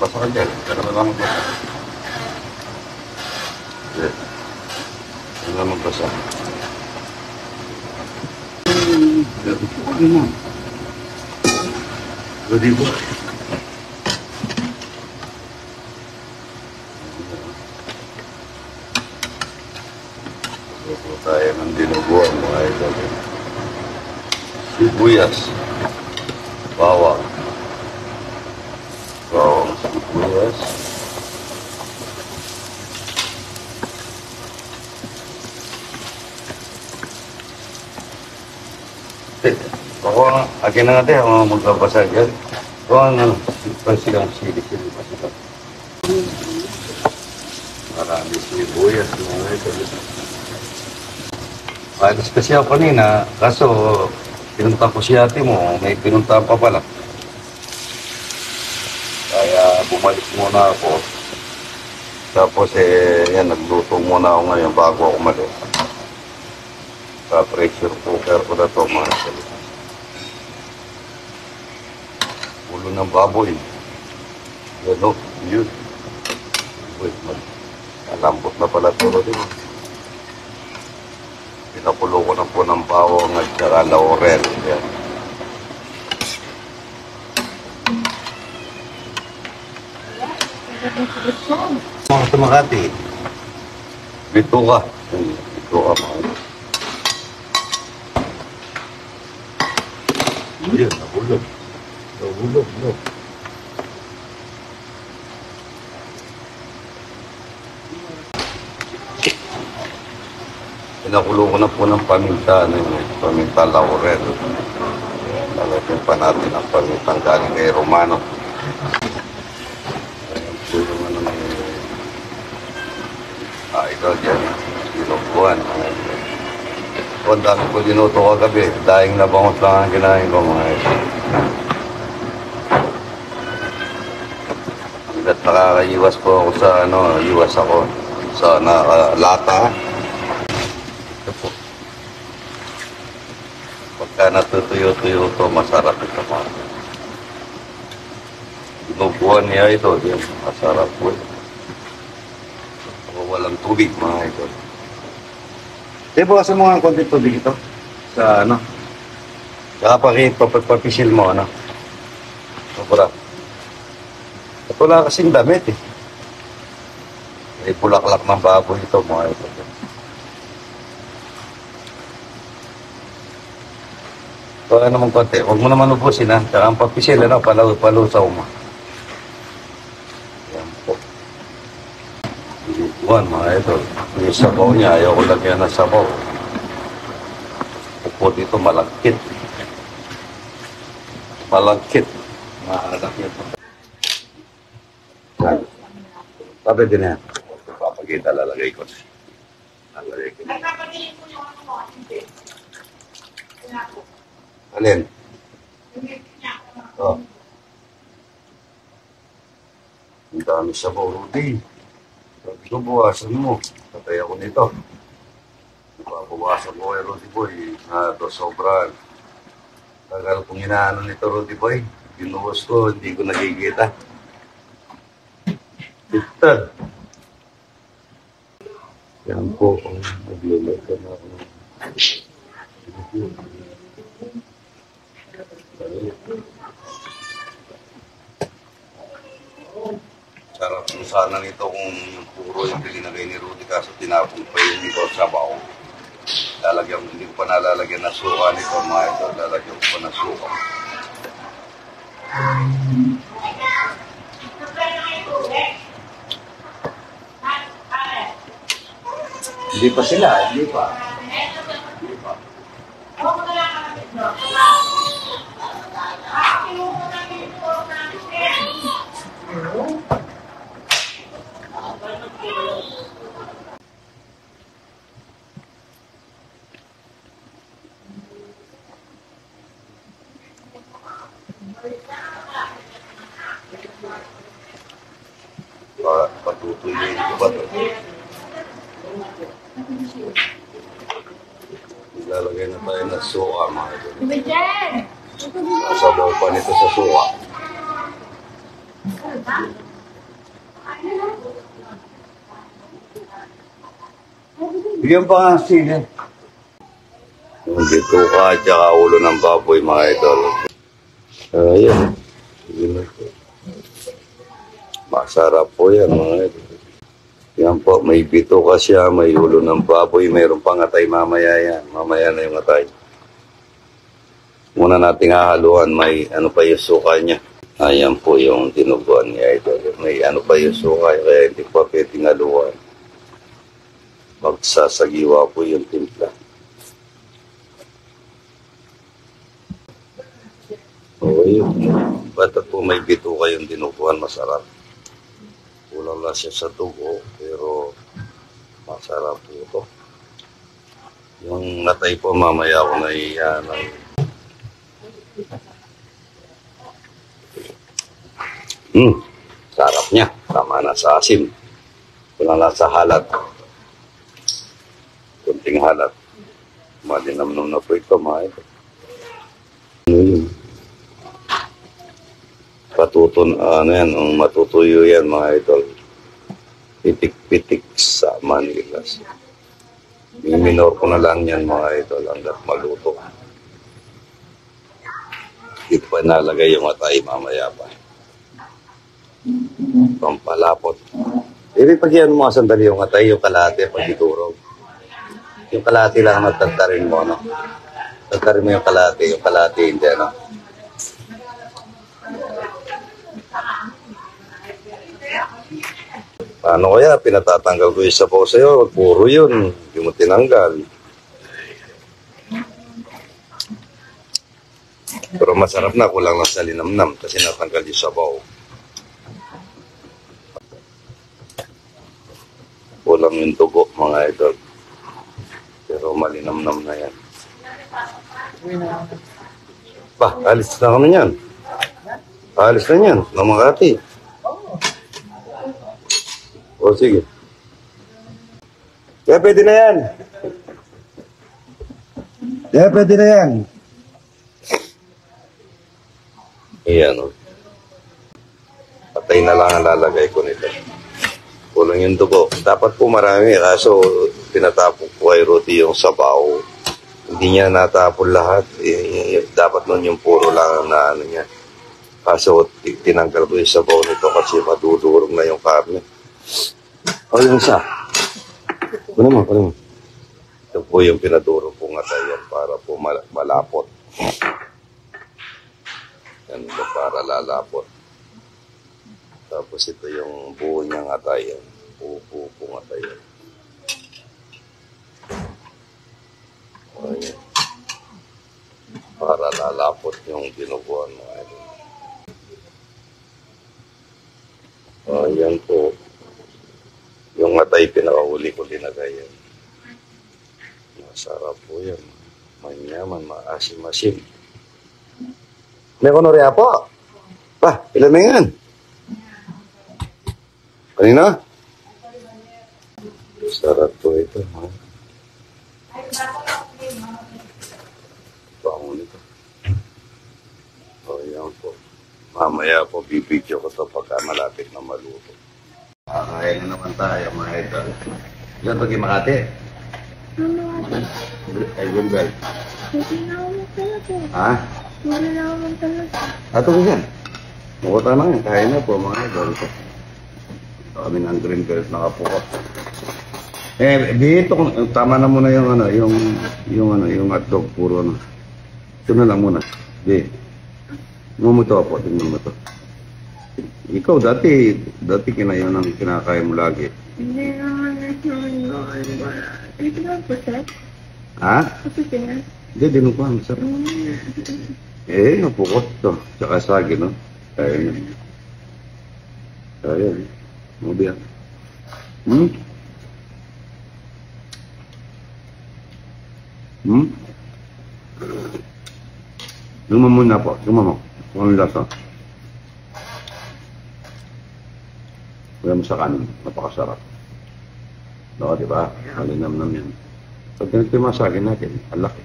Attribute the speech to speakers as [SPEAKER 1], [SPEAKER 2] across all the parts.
[SPEAKER 1] Basta ka dyan. Kaya naman lang magbasa. Hindi. Kaya naman magbasa. Ano mo? Ready po. Luto tayo ng dinuguan mga idol. Sibuyas. Bawang. Bawang sibuyas. Ako nga, akin na natin ang magbabasa dyan. Ito ang silang sili-sili pa sila. Marami sibuyas mga idol. Alis kasi ako kanina, kaso pinunta ko si ate mo, may pinunta pa pala. Kaya bumalik muna ako. Tapos yan, nagluto muna ako ngayon bago ako umalis. Sa pressure cooker ko na ito mga salita. Ulo ng baboy. Yan o, yun. Wait, malambot na pala ito. Diba? Pinakulo ko na po ng bawang at saka laurel. Yan. Mga sa Makati. Bito ka. Bito ka mga. Yan, nahulog. Nahulog, no. Pinakulo ko na po ng paminta, paminta laurel. Lalagyan pa natin ang pamintang galing kay Romano. Ayan po yung ano ng idol dyan. Binubuan. O, ang dami ko dinuto kagabi. Daing na bangot lang ang kinain ko mga idol. Hanggat nakakaiwas po ako sa iwas ako sa lata. Ito po. Pagka natutuyo-tuyo ito, masarap ito mga. Binubuhan niya ito, yan. Masarap po. Walang tubig mga ito. Di ba kasi mga konti tubig ito? Sa ano? Saka papisil mo, ano? Sobra. At wala kasing damit eh. May bulaklak ng baboy ito mga ito. So ano naman konti, huwag mo naman ubusin ha. Saka ang papisil, ano, palusaw mo. Yan po. Binubuhan mga ito. Yung sabaw niya, ayaw ko lagyan ng sabaw. Upo dito, malagkit. Malagkit. Maharap niya ito. Sabi din yan. Papagita, lalagay ko. Lalagay ko. Alin? Oh. Ang dami sabaw, Rudy. Sabi ko, buwasan mo. Patay ako nito. Buwasan mo kay Rudy Boy. Ito, sobrang. Tagal kong inaano nito, Rudy Boy. Binuwas ko, hindi ko nagigita. Ito. Yan po, nagluluto na ako. Sarap po sana nito kung puro yung pilinagay ni Rudy kaso tinapong pa yung ito sa baon. Lalagyan, hindi ko pa nalalagyan na suka nito mga ito. Lalagyan ko pa na suka. Hindi pa sila, hindi pa. Hindi pa. Patutuloy ko ba ito? Ilalagay na tayo ng suka mga ito. Nasabaw pa nito sa suka. Bigyan pa nga sila. Yung bituka at saka ulo ng baboy, mga idol. Ayan. Masarap po yan, mga idol. Yan po, may bituka siya, may ulo ng baboy, mayroon pang atay mamaya yan. Mamaya na yung atay. Muna nating hahaluan, may ano pa yung suka niya. Ayan po yung dinuguan ni idol. May ano pa yung suka, kaya hindi pa pwedeng haluan. Magsasagiwa po yung timpla. Oo, yun. Bata po may bituka yung dinuguan, masarap. Kulang lang siya sa dugo, pero masarap po ito. Yung natay po, mamaya ako na iyan. Sarap niya. Tama na sa asim. Kulang lang sa halat. Kunting halat. Malinamnam na po ito, mga ito. Ano yun? Ano yan, matutuyo yan, mga idol. Pitik-pitik sa Manilas. Minor ko na lang yan, mga idol, hanggat maluto. Dito pa nalagay yung atay, mamaya pa. Pampalapot. Ibig pagyan mo sandali yung atay, yung kalate, pag iturog. Yung kalate lang magtagtarin mo, no? Tagtarin mo yung kalate, hindi, ano? Paano kaya? Pinatatanggal ko yung sabaw sa'yo. Puro yun. Hindi mo tinanggal. Pero masarap na. Kulang lang sa linamnam kasi natanggal yung sabaw. Kulang yung dugo, mga idol. Pero malinamnam na yan. Pa, alis na kami yan. Alis na yan. Namakati. O, sige. Kaya pwede na yan. Kaya pwede na yan. Ayan, o. Patay na lang ang lalagay ko nito. Kulang yung dugo. Dapat po marami, kaso tinatapon ko kay Rudy yung sabaw. Hindi niya natapon lahat. Dapat nun yung puro lang na ano niya. Kaso tinanggal ko yung sabaw nito kasi madudurog na yung karne. O yung isa. Kunin mo. Ito po yung pinaduro pong atayan para po malapot. Yan po para lalapot. Tapos ito yung buo niyang atayan. Buo pong atayan. Ayan. Para lalapot yung dinuguan mo. Ayan po. Yung matay, pinakahuli ko linagay yan. Masarap po yan. Manyaman, maasim-asim. May konorya po. Pa, ilan na yan? Kanina? Sarap po ito. Ha? Bango nito. O, yan po. Mamaya po, bibidyo ko ito pagka malapit na maluto. Kakain na naman tayo, mga idol. Diyan pag Makati? Ay, Gumbel.
[SPEAKER 2] Hindi na ako magtalaga.
[SPEAKER 1] Ha?
[SPEAKER 2] Hindi na ako magtalaga.
[SPEAKER 1] Ato ko yan. Mukuta na yan. Kain na po, mga idol. Kami ng green belt nakapukot. Dito, tama na muna yung ano, yung hotdog, puro ano. Ito na lang muna. Di. Tingnan mo ito po, tingnan mo ito. Ikaw, dati kinayon ang kinakain mo lagi.
[SPEAKER 2] Hindi naman naman wala. Dito na po, sir.
[SPEAKER 1] Ha?
[SPEAKER 2] Kasi siya.
[SPEAKER 1] Hindi, dinukuhan. Masarap. Napukot to. Tsaka sagi, no? Kaya na. Kaya na. Mabiyak. Lumam muna po. Lumam mo. Kung ano lasa. Kaya mo sa kanin. Napakasarap. No, di ba? Malinam-nam yan. Pag ganito yung masagin natin, ang laki.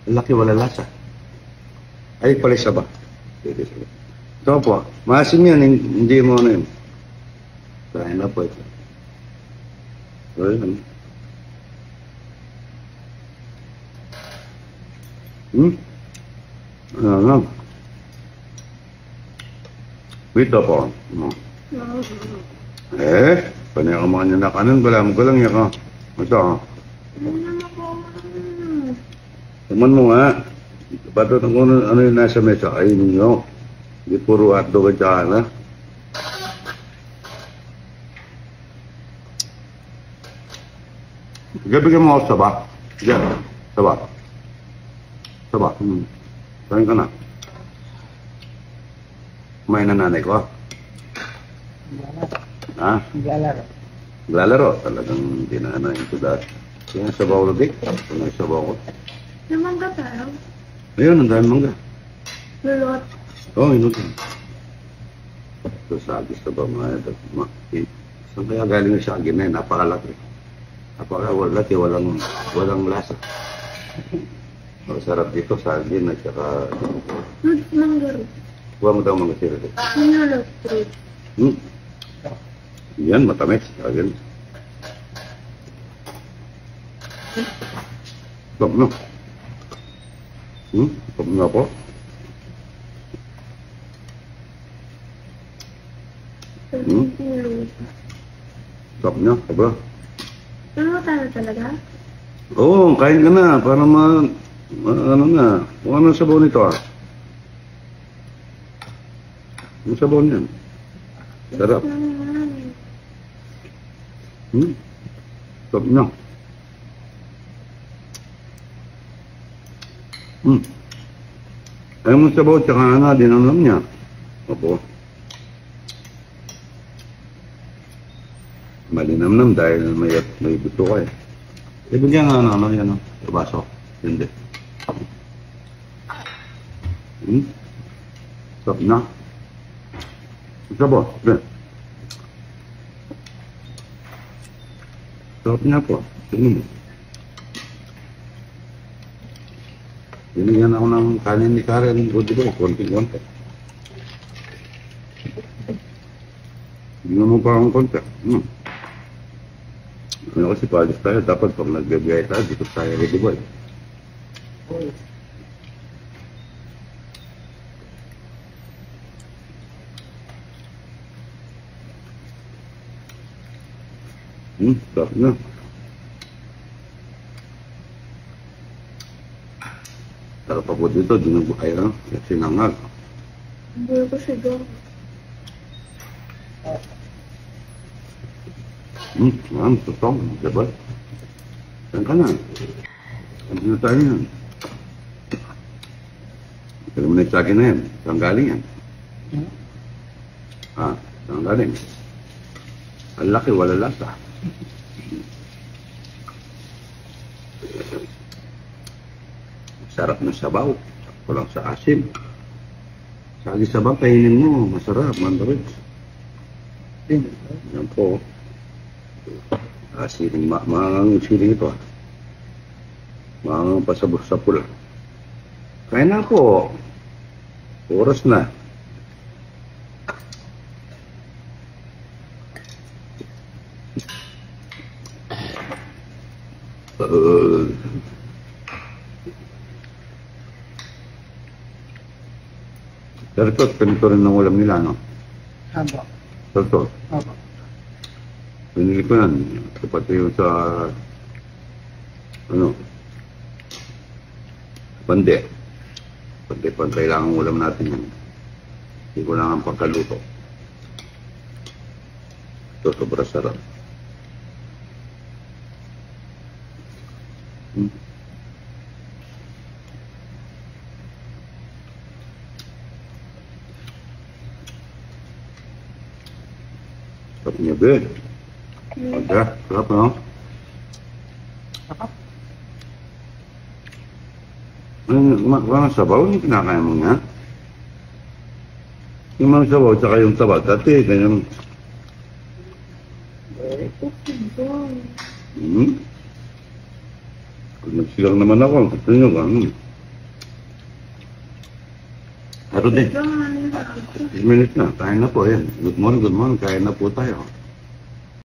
[SPEAKER 1] Laki, wala lasa. Ay, pala isa ba? Pwede sila. Ito po, maasim yan, hindi mo ano yun. Kain na po ito. So, yun. Ano? Ito po. Panayakamaan niya na kanan, balam ko lang yan ka. Ito. Taman mo nga. Patot ang ano yung nasa mesa, ay ninyo. Hindi puro hotdog at saka na. Bigyan mo ako saba. Diyan. Saba. Saba. Kain ka na. Kumain na nanay ko. Ha?
[SPEAKER 3] Naglalaro.
[SPEAKER 1] Lalaro. Talagang hindi na ano yung tudat. Kaya sabaw ulit. Kaya sabaw ko.
[SPEAKER 2] Yung mangga tayo.
[SPEAKER 1] Ayun, ang dami mangga.
[SPEAKER 2] Lulot.
[SPEAKER 1] Oo, inutin. Ito sagis na ba mga ito? Saan kaya galing yung sagin na yun? Napakalaki. Napakalaki, walang lasa. Masarap dito, sagin at saka...
[SPEAKER 2] Fruit mangga rin.
[SPEAKER 1] Huwag mo daw mga sira dito.
[SPEAKER 2] Sinulot fruit.
[SPEAKER 1] Yan, matamis. Sagin. Stop na. Stop na po. Stop na, kabra.
[SPEAKER 2] Ano tayo talaga?
[SPEAKER 1] Oo, kain ka na. Para ano na. Kung ano sabaw nito ah. Ano sabaw niyan? Sarap. Stop na. Ayaw mo sabaw, tsaka nga, dinamlam niya. Opo. Malinamnam dahil may buto ka eh. Ibigyan nga ano, yan o, sa baso. Hindi. Stop na. Sabaw, yan. Stop niya po. Sino mo? Binigyan ako ng kanin ni Karen. Good boy, konting-konti. Bigyan mo pa akong konti. Ano kasi palis tayo, dapat pag nagbibigay tayo, dito tayo ready boy. Stop na. Sarap pa po dito, dinubukay na, sinangag.
[SPEAKER 2] Buhay ko siya doon.
[SPEAKER 1] Tutong, diba? Saan ka na? Saan na tayo yan? Kaya mo na yung na yan. Saan galing yan? Saan galing? Ang laki, wala lasa. Sarap ng sabaw. Walang sa asim. Sagi sabaw, kainin mo. Masarap, mandarit. Yan po. Siring, mga siring ito. Mga pasabos sa pula. Kaya na po. Oras na. Pero ito, ganito rin ng ulam nila, no?
[SPEAKER 3] Habo.
[SPEAKER 1] Ito.
[SPEAKER 3] Habo.
[SPEAKER 1] Pinili ko yan. Pati yung sa... Ano? Pande. Pande pa kailangan ulam natin yan. Hindi ko lang ang pagkaluto. Ito, sobra sarap. Sarap niya, Ben. Okay, sarap, no?
[SPEAKER 3] Sarap.
[SPEAKER 1] Mga sabaw, yung kinakain mo nga. Yung mga sabaw, tsaka yung taba, dati, ganyan.
[SPEAKER 2] Buhay ko siya doon.
[SPEAKER 1] Kung nagsilang naman ako, gusto nyo ka, Pero din, 10 minutes na. Kain na po. Ayan. Good morning, good morning. Kain na po tayo.